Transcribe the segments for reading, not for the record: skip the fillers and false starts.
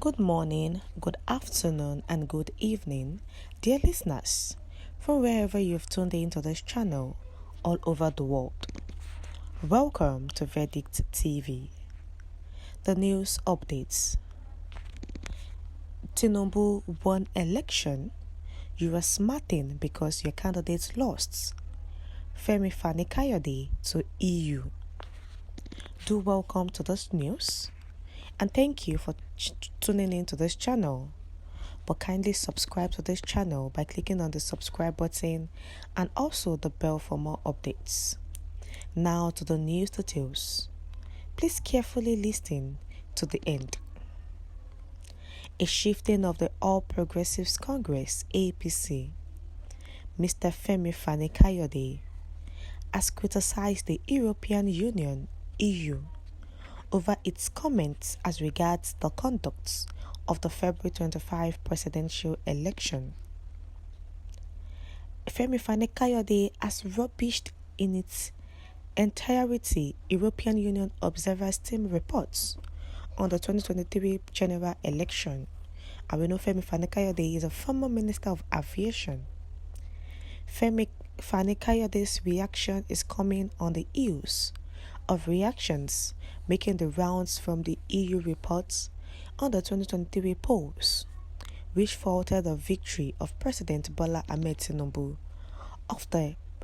Good morning, good afternoon, and good evening, dear listeners, from wherever you've tuned into this channel all over the world. Welcome to Verdict TV. The news updates. Tīnùbu won election. You are smarting because your candidate lost. Fani Kayode to EU. Do welcome to this news. And thank you for tuning in to this channel. But kindly subscribe to this channel by clicking on the subscribe button and also the bell for more updates. Now to the news details. Please carefully listen to the end. A shifting of the All Progressives Congress (APC). Mr. Fani Kayode has criticized the European Union (EU) over its comments as regards the conduct of the February 25 presidential election. Fani Kayode has rubbished in its entirety European Union Observers Team reports on the 2023 general election. And we know Fani Kayode is a former Minister of Aviation. Fani Kayode's reaction is coming on the heels of reactions making the rounds from the EU reports on the 2023 polls, which faulted the victory of President Bola Ahmed Tīnùbu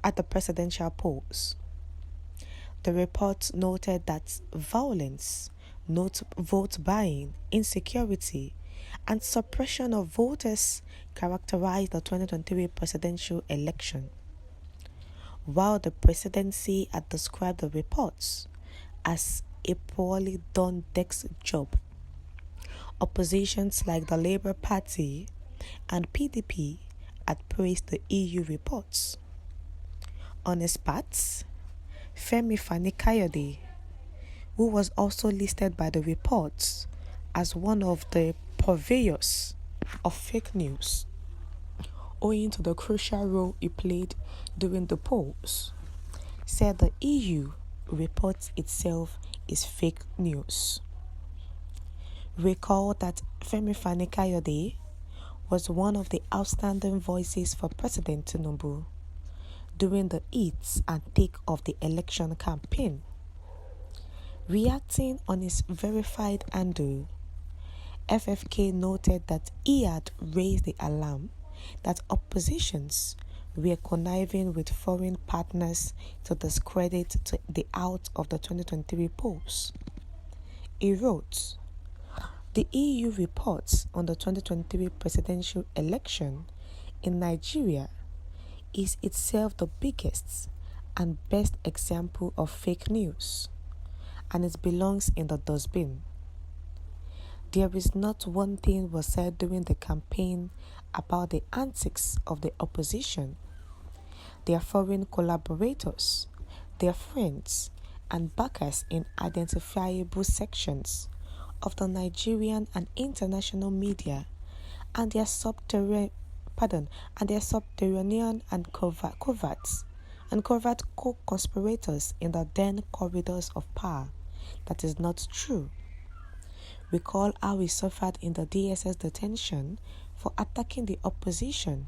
at the presidential polls. The report noted that violence, vote buying, insecurity, and suppression of voters characterized the 2023 presidential election. While the presidency had described the reports as a poorly done desk job, oppositions like the Labour Party and PDP had praised the EU reports. On his part, Fani Kayode, who was also listed by the reports as one of the purveyors of fake news, owing to the crucial role he played during the polls, said the EU report itself is fake news. Recall that Fani Kayode was one of the outstanding voices for President Tīnùbu during the heat and take of the election campaign. Reacting on his verified handle, FFK noted that he had raised the alarm that oppositions were conniving with foreign partners to discredit the out of the 2023 polls. He wrote, "The EU reports on the 2023 presidential election in Nigeria is itself the biggest and best example of fake news, and it belongs in the dustbin. There is not one thing was said during the campaign about the antics of the opposition, their foreign collaborators, their friends, and backers in identifiable sections of the Nigerian and international media, and their subterranean and covert co-conspirators in the then corridors of power. That is not true. Recall how he suffered in the DSS detention for attacking the opposition."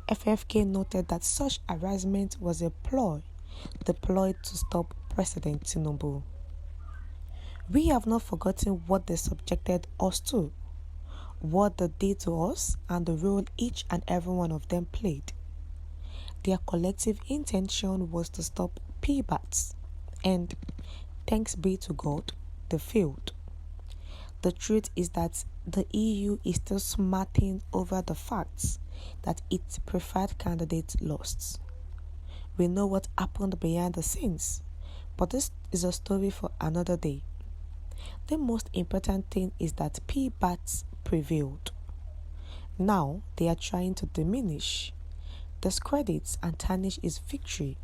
FFK noted that such harassment was a ploy deployed to stop President Tīnùbu. "We have not forgotten what they subjected us to, what they did to us, and the role each and every one of them played. Their collective intention was to stop PBATs, and thanks be to God, they failed. The truth is that the EU is still smarting over the facts that its preferred candidate lost. We know what happened behind the scenes, but this is a story for another day. The most important thing is that PBATs prevailed. Now they are trying to diminish, discredit, and tarnish his victory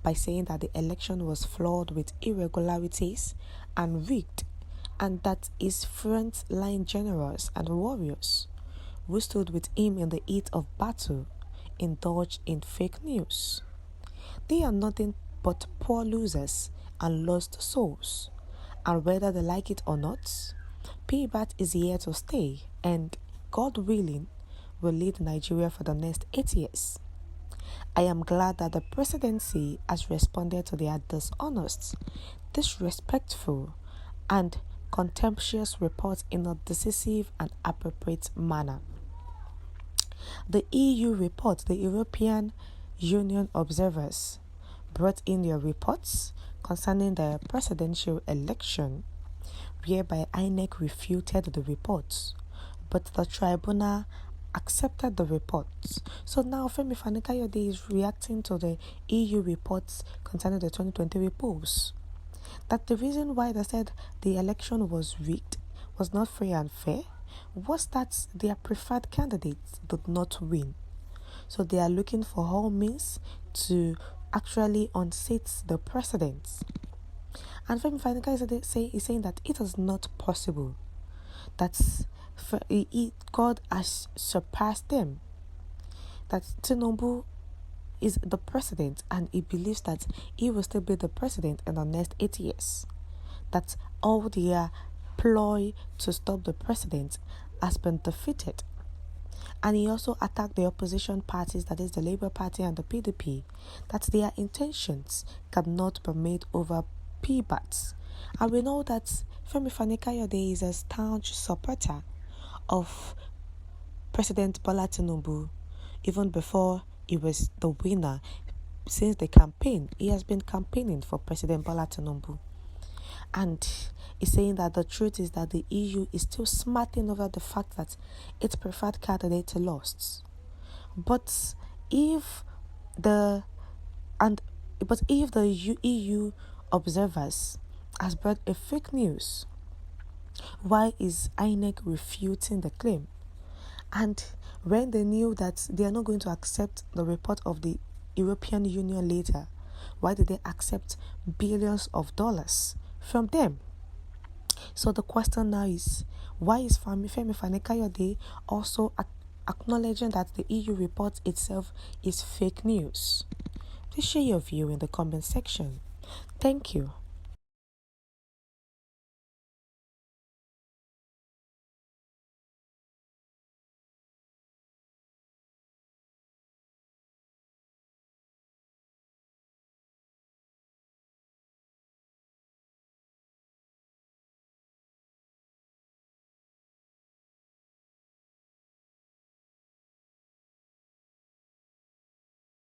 by saying that the election was flawed with irregularities and rigged, and that his front-line generals and warriors who stood with him in the heat of battle indulged in fake news. They are nothing but poor losers and lost souls, and whether they like it or not, PBAT is here to stay and, God willing, will lead Nigeria for the next 8 years. I am glad that the presidency has responded to their dishonest, disrespectful, and contemptuous reports in a decisive and appropriate manner. The EU report, the European Union observers brought in their reports concerning the presidential election, whereby INEC refuted the reports, but the tribunal accepted the reports. So now Femi Kayode is reacting to the EU reports concerning the 2023 polls. That the reason why they said the election was rigged, was not free and fair, was that their preferred candidates did not win. So they are looking for all means to actually unseat the president. And Femi Kayode is saying that it is not possible, that God has surpassed them, that Tīnùbu is the president and he believes that he will still be the president in the next 8 years, that all their ploy to stop the president has been defeated. And he also attacked the opposition parties, that is the Labour Party and the PDP, that their intentions cannot be made over PBATs. And we know that Femi Kayode is a staunch supporter of President Bola Tīnùbu. Even before he was the winner, since the campaign, he has been campaigning for President Bola Tīnùbu. And he's saying that the truth is that the EU is still smarting over the fact that its preferred candidate lost. But if the EU observers has brought a fake news, why is INEC refuting the claim? And when they knew that they are not going to accept the report of the European Union later, why did they accept billions of dollars from them? So the question now is, why is Femi Kayode also acknowledging that the EU report itself is fake news? Please share your view in the comment section. Thank you.